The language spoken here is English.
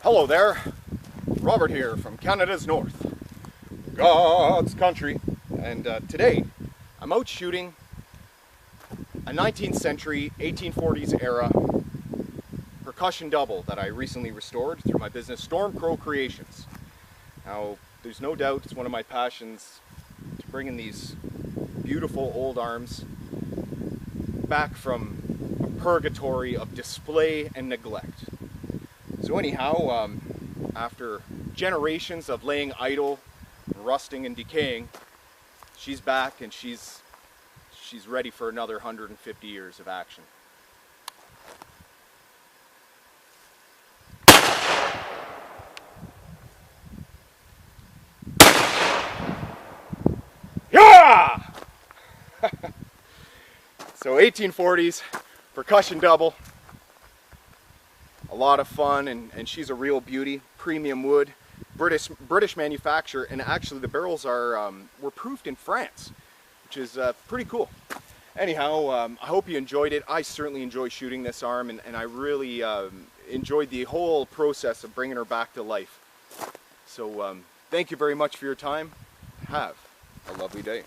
Hello there, Robert here from Canada's North, God's country, and today I'm out shooting a 19th century, 1840s era percussion double that I recently restored through my business Storm Crow Creations. Now, there's no doubt it's one of my passions to bring in these beautiful old arms back from a purgatory of display and neglect. So anyhow, after generations of laying idle, rusting and decaying, she's back and she's ready for another 150 years of action. Yeah! So 1840s percussion double. A lot of fun, and she's a real beauty. Premium wood, British manufacturer, and actually the barrels were proofed in France, which is pretty cool. Anyhow, I hope you enjoyed it. I certainly enjoy shooting this arm, and I really enjoyed the whole process of bringing her back to life. So thank you very much for your time. Have a lovely day.